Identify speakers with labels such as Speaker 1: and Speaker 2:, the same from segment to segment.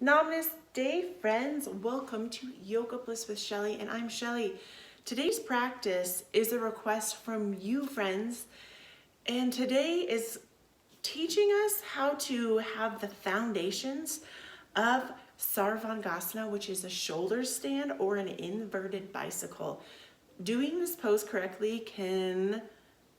Speaker 1: Namaste Friends, welcome to Yoga Bliss with Shelly, and I'm Shelly. Today's practice is a request from you friends, and today is teaching us how to have the foundations of Sarvangasana, which is a shoulder stand or an inverted bicycle. Doing this pose correctly can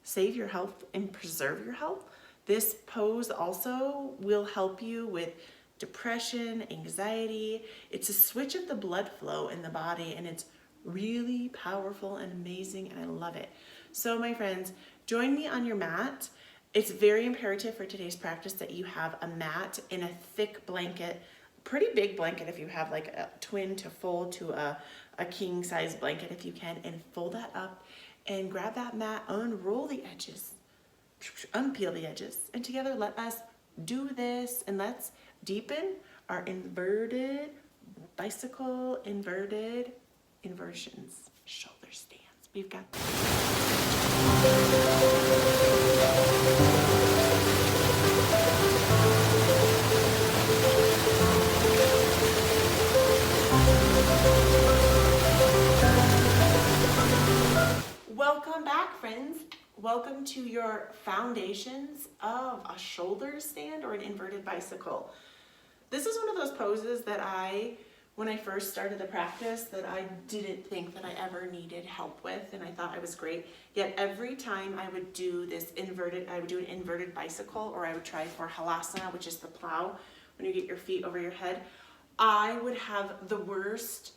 Speaker 1: save your health and preserve your health. This pose also will help you with depression, anxiety. It's a switch of the blood flow in the body, and it's really powerful and amazing, and I love it. So my friends, join me on your mat. It's very imperative for today's practice that you have a mat and a thick blanket, pretty big blanket if you have like a twin to fold to a king size blanket if you can, and fold that up and grab that mat, unroll the edges, unpeel the edges, and together let us do this, and let's deepen our inverted bicycle, inverted inversions, shoulder stands. We've got Welcome back, friends. Welcome to your foundations of a shoulder stand or an inverted bicycle. This is one of those poses that when I first started the practice, that I didn't think that I ever needed help with, and I thought I was great. Yet every time I would do this I would do an inverted bicycle, or I would try for halasana, which is the plow, when you get your feet over your head, I would have the worst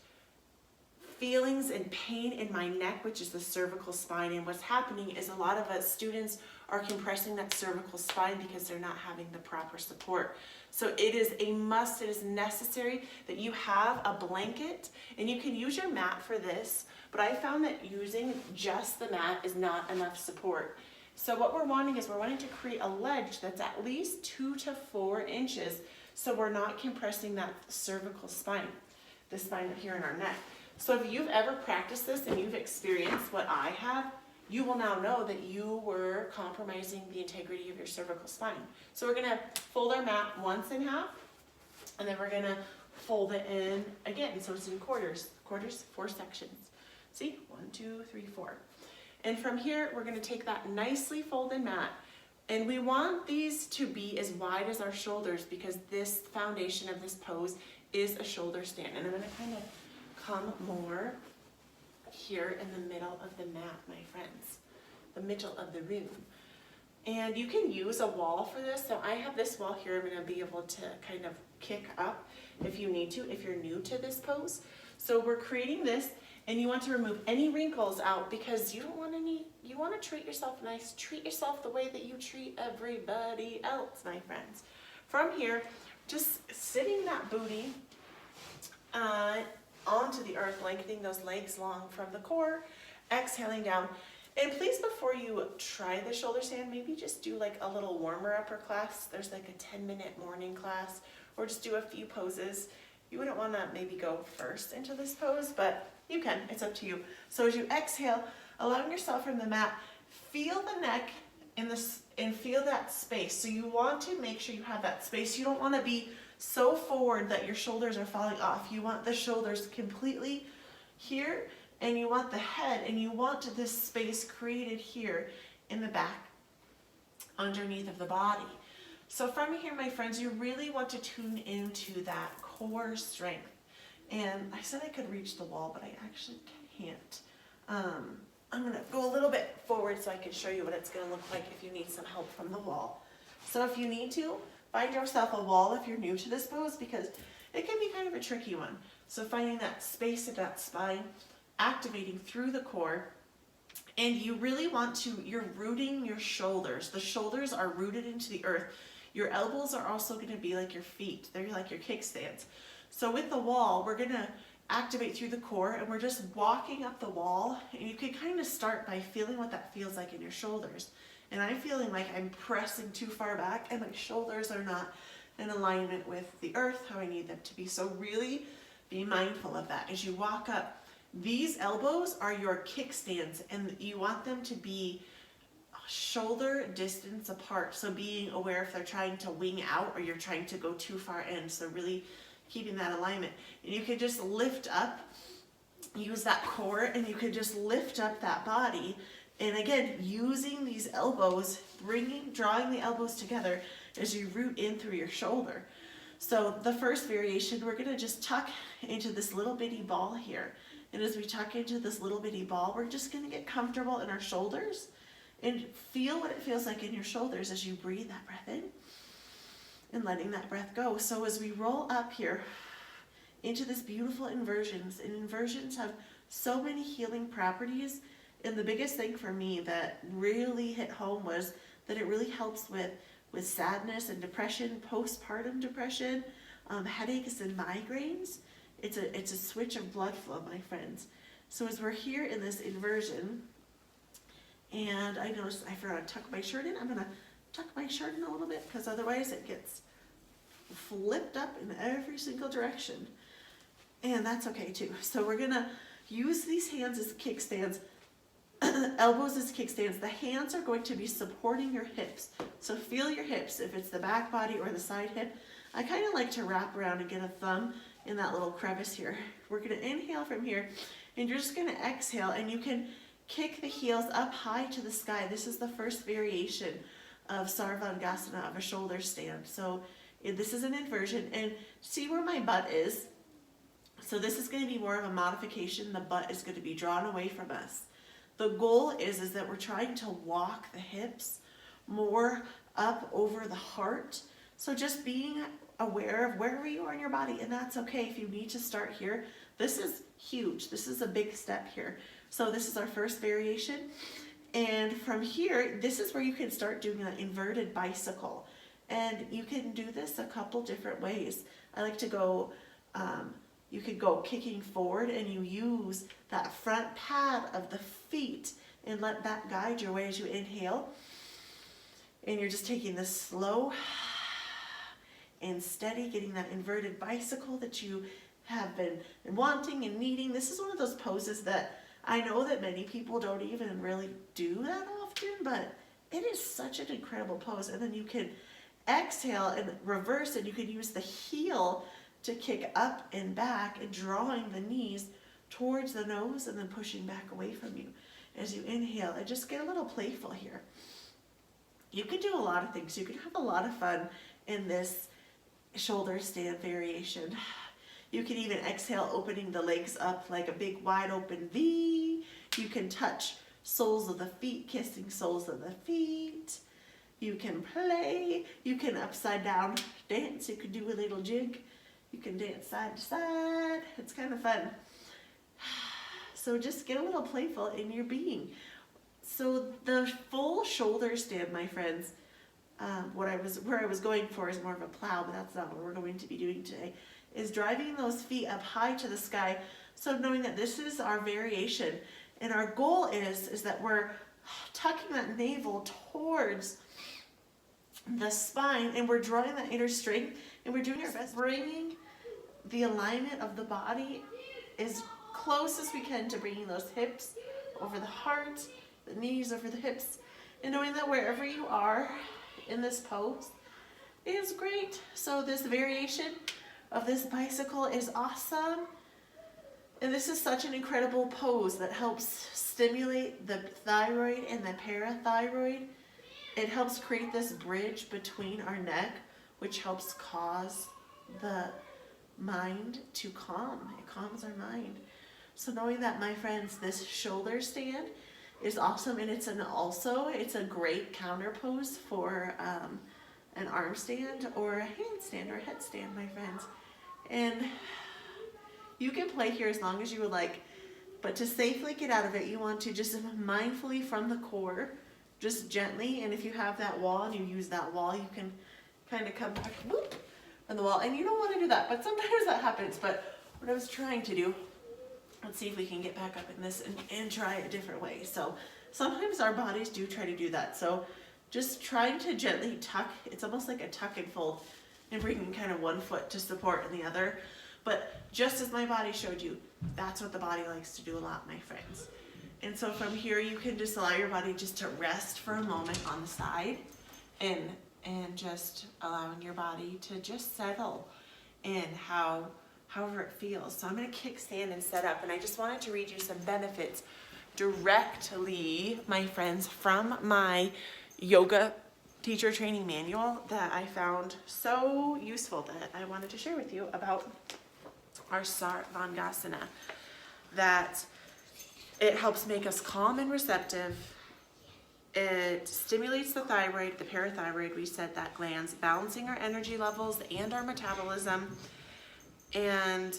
Speaker 1: feelings and pain in my neck, which is the cervical spine. And what's happening is a lot of us students are compressing that cervical spine because they're not having the proper support. So it is a must, it is necessary that you have a blanket, and you can use your mat for this, but I found that using just the mat is not enough support. So what we're wanting to create a ledge that's at least 2 to 4 inches, so we're not compressing that cervical spine, the spine here in our neck. So if you've ever practiced this and you've experienced what I have, you will now know that you were compromising the integrity of your cervical spine. So we're gonna fold our mat once in half, and then we're gonna fold it in again. So it's in quarters, 4 sections. See, 1, 2, 3, 4. And from here, we're gonna take that nicely folded mat, and we want these to be as wide as our shoulders, because this foundation of this pose is a shoulder stand. And I'm gonna kind of come more here in the middle of the mat, my friends, the middle of the room. And you can use a wall for this. So I have this wall here I'm going to be able to kind of kick up if you need to, if you're new to this pose. So we're creating this, and you want to remove any wrinkles out, because you don't want any, you want to treat yourself nice, treat yourself the way that you treat everybody else, my friends. From here, just sitting that booty onto the earth, lengthening those legs long from the core, exhaling down. And please, before you try the shoulder stand, maybe just do like a little warmer upper class. There's like a 10-minute morning class, or just do a few poses. You wouldn't want to maybe go first into this pose, but you can, it's up to you. So as you exhale, allowing yourself from the mat, feel the neck and feel that space. So you want to make sure you have that space. You don't want to be so forward that your shoulders are falling off. You want the shoulders completely here, and you want the head, and you want this space created here in the back underneath of the body. So from here, my friends, you really want to tune into that core strength. And I said I could reach the wall, but I actually can't. I'm gonna go a little bit forward so I can show you what it's gonna look like if you need some help from the wall. So if you need to, find yourself a wall if you're new to this pose, because it can be kind of a tricky one. So finding that space in that spine, activating through the core, and you really want to, you're rooting your shoulders. The shoulders are rooted into the earth. Your elbows are also going to be like your feet. They're like your kickstands. So with the wall, we're going to activate through the core, and we're just walking up the wall, and you can kind of start by feeling what that feels like in your shoulders. And I'm feeling like I'm pressing too far back, and my shoulders are not in alignment with the earth, how I need them to be. So really be mindful of that. As you walk up, these elbows are your kickstands, and you want them to be shoulder distance apart. So being aware if they're trying to wing out or you're trying to go too far in. So really keeping that alignment. And you can just lift up, use that core, and you can just lift up that body. And again, using these elbows, drawing the elbows together as you root in through your shoulder. So the first variation, we're gonna just tuck into this little bitty ball here. And as we tuck into this little bitty ball, we're just gonna get comfortable in our shoulders and feel what it feels like in your shoulders as you breathe that breath in and letting that breath go. So as we roll up here into this beautiful inversions, and inversions have so many healing properties. And the biggest thing for me that really hit home was that it really helps with sadness and depression, postpartum depression, headaches and migraines. It's a switch of blood flow, my friends. So as we're here in this inversion, and I noticed I forgot to tuck my shirt in. I'm gonna tuck my shirt in a little bit because otherwise it gets flipped up in every single direction. And that's okay too. So we're gonna use these hands as kickstands, elbows as kickstands. The hands are going to be supporting your hips. So feel your hips, if it's the back body or the side hip. I kind of like to wrap around and get a thumb in that little crevice here. We're gonna inhale from here, and you're just gonna exhale, and you can kick the heels up high to the sky. This is the first variation of Sarvangasana, of a shoulder stand. So this is an inversion, and see where my butt is? So this is gonna be more of a modification. The butt is gonna be drawn away from us. The goal is that we're trying to walk the hips more up over the heart. So just being aware of wherever you are in your body, and that's okay if you need to start here. This is huge. This is a big step here. So this is our first variation. And from here, this is where you can start doing an inverted bicycle. And you can do this a couple different ways. I like to go, you could go kicking forward, and you use that front pad of the feet and let that guide your way as you inhale. And you're just taking this slow and steady, getting that inverted bicycle that you have been wanting and needing. This is one of those poses that I know that many people don't even really do that often, but it is such an incredible pose. And then you can exhale and reverse, and you can use the heel to kick up and back and drawing the knees towards the nose and then pushing back away from you as you inhale. And just get a little playful here. You can do a lot of things. You can have a lot of fun in this shoulder stand variation. You can even exhale, opening the legs up like a big wide open V. You can touch soles of the feet, kissing soles of the feet. You can play. You can upside down dance. You can do a little jig. You can dance side to side. It's kind of fun. So just get a little playful in your being. So the full shoulder stand, my friends, where I was going for is more of a plow, but that's not what we're going to be doing today, is driving those feet up high to the sky. So knowing that this is our variation, and our goal is that we're tucking that navel towards the spine, and we're drawing that inner strength, and we're doing our best, bringing the alignment of the body as close as we can to bringing those hips over the heart, the knees over the hips, and knowing that wherever you are in this pose is great. So this variation of this bicycle is awesome. And this is such an incredible pose that helps stimulate the thyroid and the parathyroid. It helps create this bridge between our neck, which helps cause the mind to calm. It calms our mind. So knowing that, my friends, this shoulder stand is awesome, and it's a great counter pose for an arm stand or a handstand or a headstand, my friends. And you can play here as long as you would like, but to safely get out of it, you want to just mindfully from the core, just gently, and if you have that wall and you use that wall, you can kind of come back whoop, on the wall, and you don't want to do that, but sometimes that happens. But what I was trying to do, let's see if we can get back up in this and try a different way. So sometimes our bodies do try to do that. So just trying to gently tuck, it's almost like a tuck and fold, and bringing kind of one foot to support in the other. But just as my body showed you, that's what the body likes to do a lot, my friends. And so from here, you can just allow your body just to rest for a moment on the side, and just allowing your body to just settle in however it feels. So I'm gonna kickstand and set up, and I just wanted to read you some benefits directly, my friends, from my yoga teacher training manual that I found so useful that I wanted to share with you about our Sarvangasana. That it helps make us calm and receptive. It stimulates the thyroid, the parathyroid, we said that glands, balancing our energy levels and our metabolism. And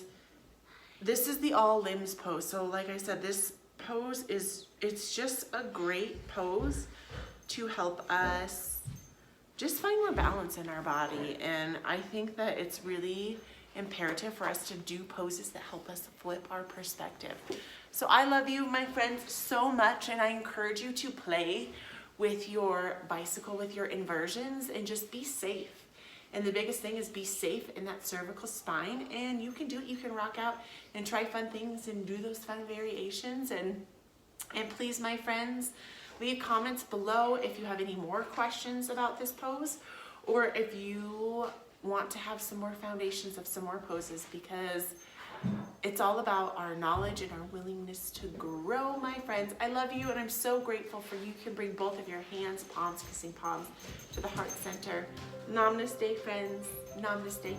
Speaker 1: this is the all limbs pose. So like I said, this pose it's just a great pose to help us just find more balance in our body. And I think that it's really imperative for us to do poses that help us flip our perspective. So I love you, my friends, so much, and I encourage you to play with your bicycle, with your inversions, and just be safe. And the biggest thing is be safe in that cervical spine, and you can do it. You can rock out and try fun things and do those fun variations. And please, my friends, leave comments below if you have any more questions about this pose, or if you want to have some more foundations of some more poses, because it's all about our knowledge and our willingness to grow, my friends. I love you, and I'm so grateful for you. You can bring both of your hands, palms, kissing palms, to the heart center. Namaste, friends. Namaste.